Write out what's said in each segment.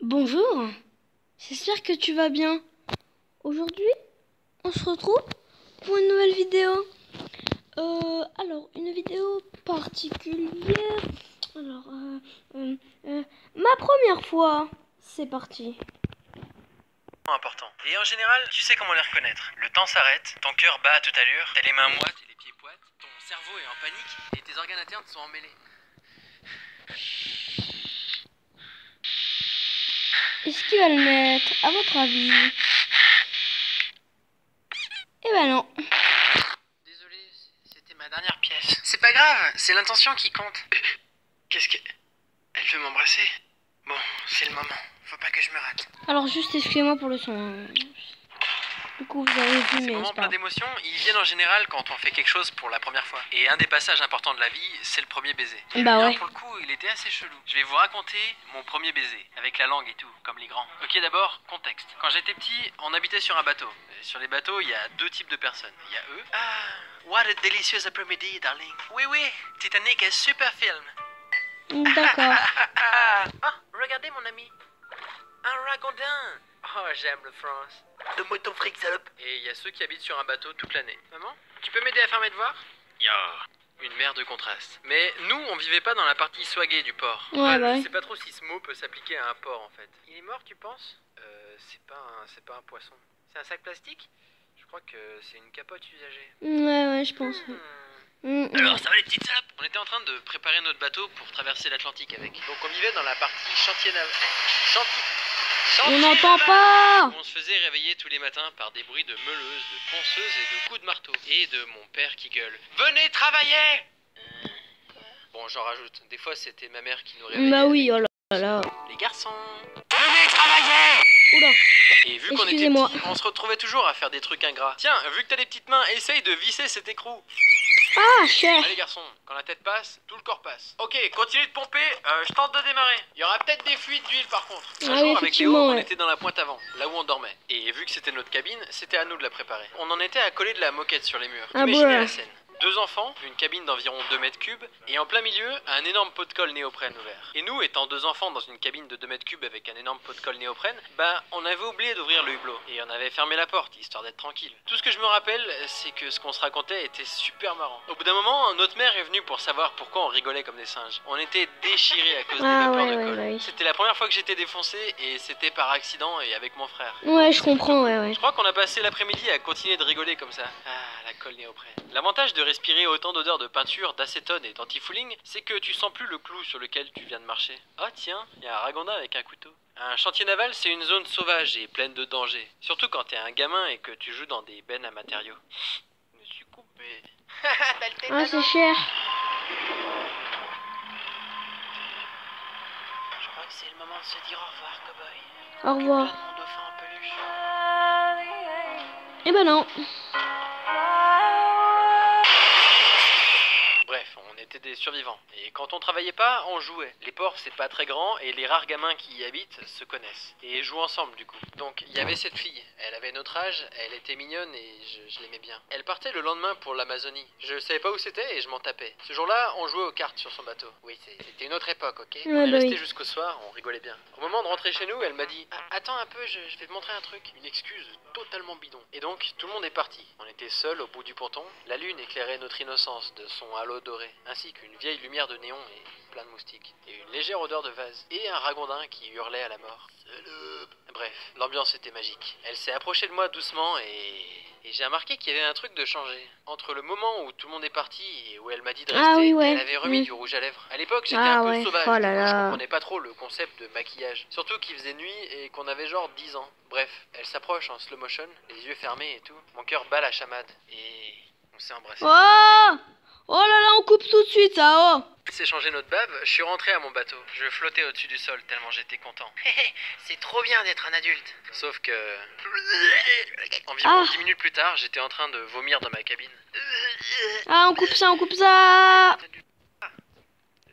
Bonjour, j'espère que tu vas bien. Aujourd'hui, on se retrouve pour une nouvelle vidéo. Alors, une vidéo particulière. Alors, ma première fois, c'est parti. Important. Et en général, tu sais comment les reconnaître. Le temps s'arrête, ton cœur bat à toute allure, t'as les mains moites et les pieds poites, ton cerveau est en panique et tes organes internes sont emmêlés. Est-ce qu'il va le mettre, à votre avis? Eh ben non. Désolé, c'était ma dernière pièce. C'est pas grave, c'est l'intention qui compte. Qu'est-ce que... Elle veut m'embrasser? Bon, c'est le moment. Faut pas que je me rate. Alors, juste excusez-moi pour le son. Du coup, vous avez vu, Ces mais moments c'est pleins pas... d'émotions, ils viennent en général quand on fait quelque chose pour la première fois. Et un des passages importants de la vie, c'est le premier baiser. Bah Bien, ouais. pour le coup, il était assez chelou. Je vais vous raconter mon premier baiser, avec la langue et tout, comme les grands. Ok, d'abord, contexte. Quand j'étais petit, on habitait sur un bateau. Et sur les bateaux, il y a deux types de personnes. Il y a eux. Ah, what a delicious après-midi, darling. Oui, oui, Titanic est super film. D'accord. Oh, regardez mon ami. Un ragondin. Oh, j'aime le France. Donne-moi ton fric, salope. Et il y a ceux qui habitent sur un bateau toute l'année. Maman, tu peux m'aider à faire mes devoirs? Yo. Une mer de contraste. Mais nous, on vivait pas dans la partie swaguée du port. Ouais, bah je ouais. sais pas trop si ce mot peut s'appliquer à un port en fait. Il est mort, tu penses? C'est pas un poisson. C'est un sac plastique? Je crois que c'est une capote usagée. Ouais, je pense. Alors, ça va les petites salopes? On était en train de préparer notre bateau pour traverser l'Atlantique avec. Donc on vivait dans la partie chantier naval. On n'entend pas. On se faisait réveiller tous les matins par des bruits de meuleuses, de ponceuses et de coups de marteau. Et de mon père qui gueule: venez travailler! Bon, j'en rajoute. Des fois, c'était ma mère qui nous réveillait. Bah oui, oh là là. Les garçons, venez travailler! Oula. Et vu qu'on était Excusez-moi. petits, on se retrouvait toujours à faire des trucs ingrats. Tiens, vu que t'as des petites mains, essaye de visser cet écrou. Ah, cher. Allez garçons, quand la tête passe, tout le corps passe. Ok, continue de pomper, je tente de démarrer. Il y aura peut-être des fuites d'huile par contre. Un Ah jour oui, avec Léo, effectivement, on ouais. était dans la pointe avant, là où on dormait. Et vu que c'était notre cabine, c'était à nous de la préparer. On en était à coller de la moquette sur les murs. Ah Imaginez ouais. la scène. Deux enfants, une cabine d'environ 2 mètres cubes, et en plein milieu, un énorme pot de colle néoprène ouvert. Et nous, étant deux enfants dans une cabine de 2 mètres cubes avec un énorme pot de colle néoprène, bah, on avait oublié d'ouvrir le hublot. Et on avait fermé la porte, histoire d'être tranquille. Tout ce que je me rappelle, c'est que ce qu'on se racontait était super marrant. Au bout d'un moment, notre mère est venue pour savoir pourquoi on rigolait comme des singes. On était déchirés à cause des Ah vapeurs ouais, de ouais, colle. bah oui. C'était la première fois que j'étais défoncé, et c'était par accident et avec mon frère. Ouais, je comprends, ouais. Je crois qu'on a passé l'après-midi à continuer de rigoler comme ça. Ah, la colle néoprène. L'avantage de respirer autant d'odeurs de peinture, d'acétone et d'antifouling, c'est que tu sens plus le clou sur lequel tu viens de marcher. Ah tiens, il y a un ragondin avec un couteau. Un chantier naval, c'est une zone sauvage et pleine de dangers. Surtout quand t'es un gamin et que tu joues dans des bennes à matériaux. Je me suis coupé. Ah, c'est cher. Je crois que c'est le moment de se dire au revoir, cowboy. Au revoir. Occupe-toi de mon dauphin en peluche. Eh ben non. Bref, on était des survivants. Et quand on travaillait pas, on jouait. Les ports, c'est pas très grand, et les rares gamins qui y habitent se connaissent. Et jouent ensemble, du coup. Donc, il y avait cette fille. Elle avait notre âge, elle était mignonne, et je l'aimais bien. Elle partait le lendemain pour l'Amazonie. Je savais pas où c'était, et je m'en tapais. Ce jour-là, on jouait aux cartes sur son bateau. Oui, c'était une autre époque, ok? Ouais, On est bah resté oui. jusqu'au soir, on rigolait bien. Au moment de rentrer chez nous, elle m'a dit: attends un peu, je vais te montrer un truc. Une excuse totalement bidon. Et donc, tout le monde est parti. On était seuls au bout du ponton. La lune éclairait notre innocence de son halo doré, ainsi qu'une vieille lumière de néon et plein de moustiques. Et une légère odeur de vase. Et un ragondin qui hurlait à la mort. Salope. Bref, l'ambiance était magique. Elle s'est approchée de moi doucement et j'ai remarqué qu'il y avait un truc de changé. Entre le moment où tout le monde est parti et où elle m'a dit de rester, Ah oui, ouais. elle avait remis du rouge à lèvres. À l'époque, j'étais Ah un peu ouais. sauvage. Oh là Du coup, je là. comprenais pas trop le concept de maquillage. Surtout qu'il faisait nuit et qu'on avait genre 10 ans. Bref, elle s'approche en slow motion, les yeux fermés et tout. Mon cœur bat la chamade et on s'est embrassé. Oh! Oh là là, on coupe tout de suite, ça, oh! C'est changé notre bave, je suis rentré à mon bateau. Je flottais au-dessus du sol tellement j'étais content. C'est trop bien d'être un adulte. Sauf que... Environ 10 minutes plus tard, j'étais en train de vomir dans ma cabine. Ah, on coupe ça!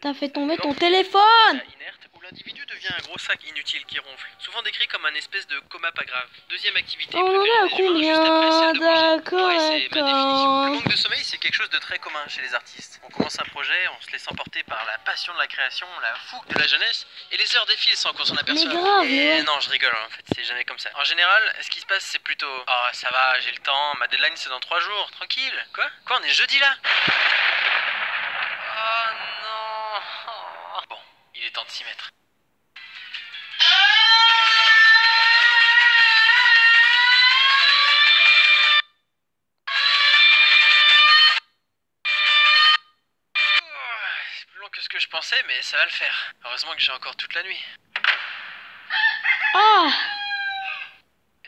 T'as fait tomber ton téléphone! Inerte, oula, L'individu devient un gros sac inutile qui ronfle, souvent décrit comme un espèce de coma pas grave. Deuxième activité On en est à préférée des humains, juste après celle combien? de manger. D'accord, Ouais, c'est ma définition. Le d'accord. manque de sommeil, c'est quelque chose de très commun chez les artistes. On commence un projet, on se laisse emporter par la passion de la création, la fougue de la jeunesse, et les heures défilent sans qu'on s'en aperçoive. Mais grave, Et ouais. non, je rigole, en fait, c'est jamais comme ça. En général, ce qui se passe, c'est plutôt « Oh, ça va, j'ai le temps, ma deadline c'est dans 3 jours, tranquille. » Quoi, on est jeudi là? Oh non. Bon, il est temps de s'y mettre. C'est plus long que ce que je pensais, mais ça va le faire. Heureusement que j'ai encore toute la nuit. Ah!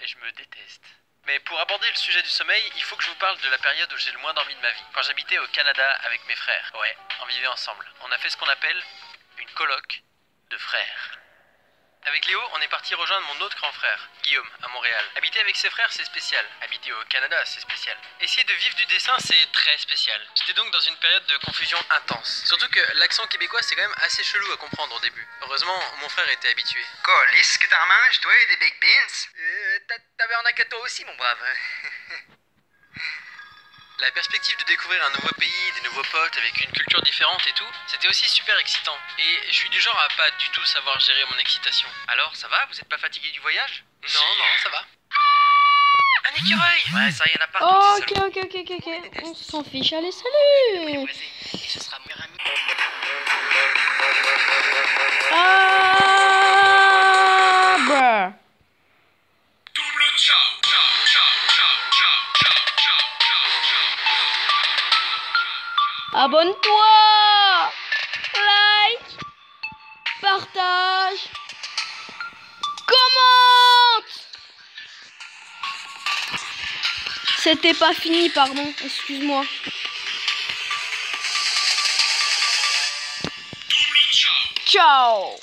Et je me déteste. Mais pour aborder le sujet du sommeil, il faut que je vous parle de la période où j'ai le moins dormi de ma vie. Quand j'habitais au Canada avec mes frères. Ouais, on vivait ensemble. On a fait ce qu'on appelle une coloc de frères. Avec Léo, on est parti rejoindre mon autre grand frère, Guillaume, à Montréal. Habiter avec ses frères, c'est spécial. Habiter au Canada, c'est spécial. Essayer de vivre du dessin, c'est très spécial. J'étais donc dans une période de confusion intense. Surtout que l'accent québécois, c'est quand même assez chelou à comprendre au début. Heureusement, mon frère était habitué. Calisse, que t'en manges, toi, des Big Beans? T'avais en as que toi aussi, mon brave. La perspective de découvrir un nouveau pays, des nouveaux potes avec une culture différente et tout, c'était aussi super excitant. Et je suis du genre à pas du tout savoir gérer mon excitation. Alors, ça va? Vous êtes pas fatigué du voyage? Non, ça va. Un écureuil! Ouais, ça y en a partout. Oh, ok. On s'en fiche. Allez, salut! Et ce sera mon meilleur ami. Ah, bruh. Abonne-toi, like, partage, commente. C'était pas fini, pardon, excuse-moi. Ciao.